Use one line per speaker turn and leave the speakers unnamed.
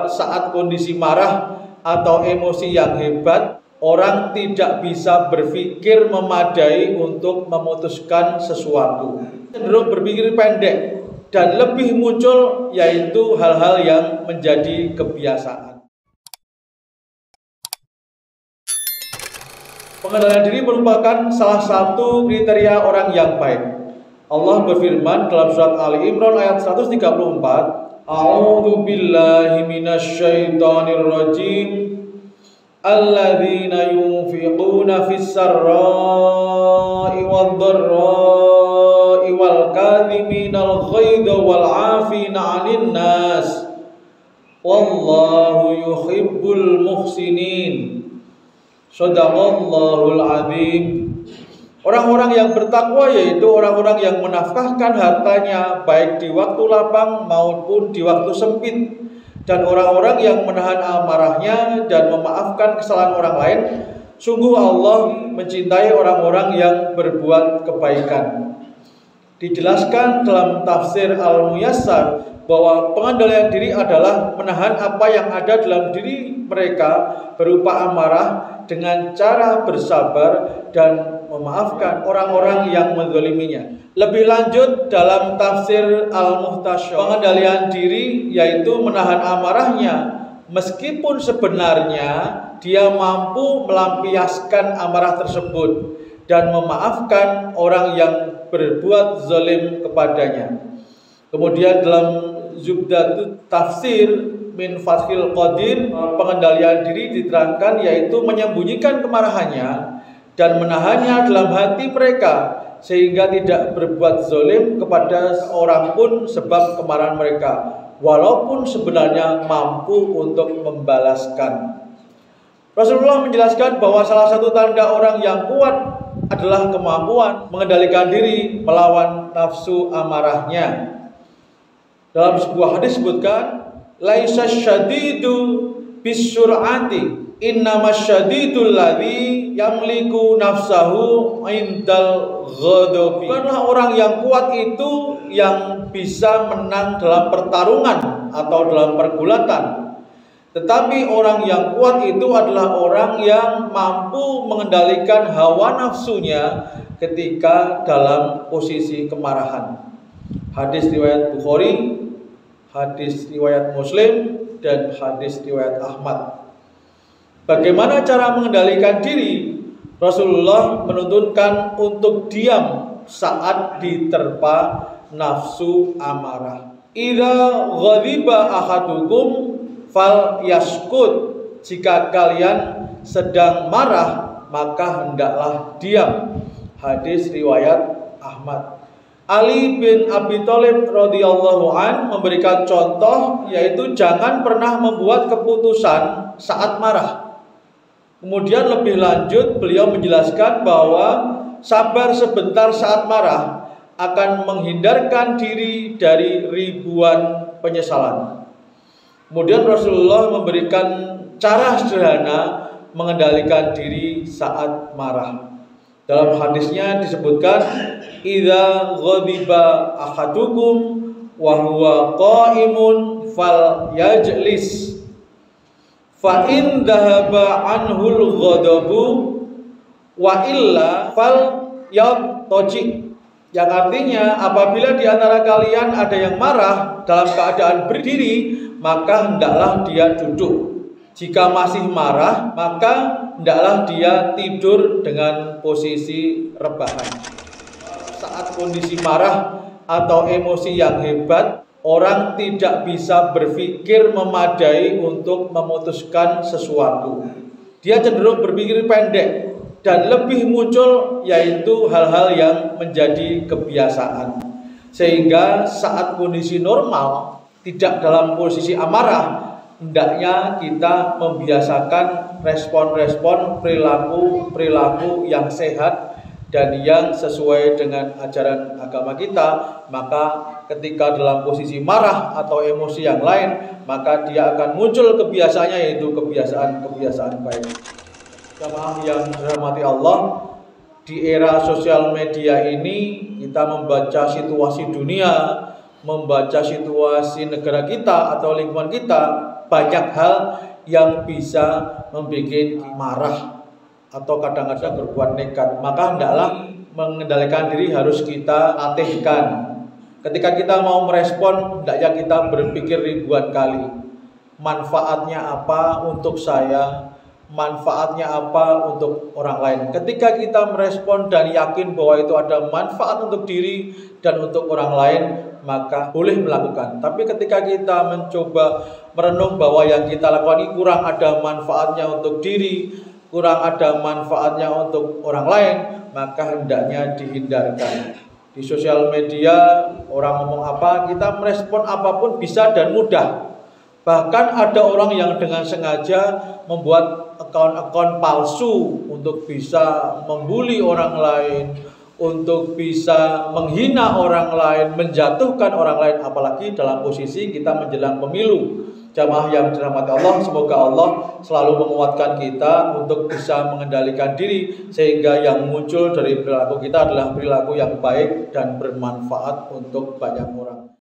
Saat kondisi marah atau emosi yang hebat, orang tidak bisa berpikir memadai untuk memutuskan sesuatu. Cenderung berpikir pendek dan lebih muncul yaitu hal-hal yang menjadi kebiasaan. Pengendalian diri merupakan salah satu kriteria orang yang baik. Allah berfirman dalam surat Ali Imran ayat 134, A'udzu billahi minasyaitonir rajim. Alladzina yunfiquna fis sarra'i wad-dharra'i wal kadhiminal ghaidha wal 'afina 'anil nas. Wallahu yuhibbul muhsinin. Shadaqallahul azim. Orang-orang yang bertakwa yaitu orang-orang yang menafkahkan hartanya baik di waktu lapang maupun di waktu sempit, dan orang-orang yang menahan amarahnya dan memaafkan kesalahan orang lain. Sungguh Allah mencintai orang-orang yang berbuat kebaikan. Dijelaskan dalam tafsir Al-Muyassar bahwa pengendalian diri adalah menahan apa yang ada dalam diri mereka berupa amarah dengan cara bersabar dan memaafkan orang-orang yang menzaliminya. Lebih lanjut dalam tafsir Al-Muhtasyar, pengendalian diri yaitu menahan amarahnya meskipun sebenarnya dia mampu melampiaskan amarah tersebut dan memaafkan orang yang berbuat zalim kepadanya. Kemudian dalam Zubdatut Tafsir min Fathil Qadir, pengendalian diri diterangkan yaitu menyembunyikan kemarahannya dan menahannya dalam hati mereka sehingga tidak berbuat zalim kepada seorang pun sebab kemarahan mereka, walaupun sebenarnya mampu untuk membalaskan. Rasulullah menjelaskan bahwa salah satu tanda orang yang kuat adalah kemampuan mengendalikan diri melawan nafsu amarahnya. Dalam sebuah hadis disebutkan, laisa syadidu bisur'ati, innamasyadidul ladzi yamliku nafsahu indal ghadabi. Bukanlah orang yang kuat itu yang bisa menang dalam pertarungan atau dalam pergulatan, tetapi orang yang kuat itu adalah orang yang mampu mengendalikan hawa nafsunya ketika dalam posisi kemarahan. Hadis riwayat Bukhari, hadis riwayat Muslim, dan hadis riwayat Ahmad. Bagaimana cara mengendalikan diri? Rasulullah menuntunkan untuk diam saat diterpa nafsu amarah. Idza ghadiba ahadukum fal yaskut. Jika kalian sedang marah, maka hendaklah diam. Hadis riwayat Ahmad. Ali bin Abi Thalib radhiyallahu an memberikan contoh, yaitu jangan pernah membuat keputusan saat marah. Kemudian lebih lanjut beliau menjelaskan bahwa sabar sebentar saat marah akan menghindarkan diri dari ribuan penyesalan. Kemudian Rasulullah memberikan cara sederhana mengendalikan diri saat marah. Dalam hadisnya disebutkan, idza ghadiba ahadukum wa huwa qaimun fal yajlis fa in dhahaba anhul ghadabu wa illa fal yataji. Yang artinya, apabila di antara kalian ada yang marah dalam keadaan berdiri, maka hendaklah dia duduk. Jika masih marah, maka hendaklah dia tidur dengan posisi rebahan. Saat kondisi marah atau emosi yang hebat, orang tidak bisa berpikir memadai untuk memutuskan sesuatu. Dia cenderung berpikir pendek dan lebih muncul yaitu hal-hal yang menjadi kebiasaan. Sehingga saat kondisi normal, tidak dalam posisi amarah, hendaknya kita membiasakan respon-respon perilaku yang sehat dan yang sesuai dengan ajaran agama kita. Maka ketika dalam posisi marah atau emosi yang lain, maka dia akan muncul kebiasaannya, yaitu kebiasaan-kebiasaan baik. Jamaah yang dirahmati Allah, di era sosial media ini kita membaca situasi dunia, membaca situasi negara kita atau lingkungan kita, banyak hal yang bisa membuat marah atau kadang-kadang berbuat nekat. Maka hendaklah mengendalikan diri harus kita latihkan. Ketika kita mau merespon, hendaknya kita berpikir ribuan kali. Manfaatnya apa untuk saya? Manfaatnya apa untuk orang lain? Ketika kita merespon dan yakin bahwa itu ada manfaat untuk diri dan untuk orang lain, maka boleh melakukan. Tapi ketika kita mencoba merenung bahwa yang kita lakukan ini kurang ada manfaatnya untuk diri, kurang ada manfaatnya untuk orang lain, maka hendaknya dihindarkan. Di sosial media orang ngomong apa, kita merespon apapun bisa dan mudah. Bahkan ada orang yang dengan sengaja membuat akun-akun palsu untuk bisa membuli orang lain, untuk bisa menghina orang lain, menjatuhkan orang lain, apalagi dalam posisi kita menjelang pemilu. Jamaah yang dirahmati Allah, semoga Allah selalu menguatkan kita untuk bisa mengendalikan diri, sehingga yang muncul dari perilaku kita adalah perilaku yang baik dan bermanfaat untuk banyak orang.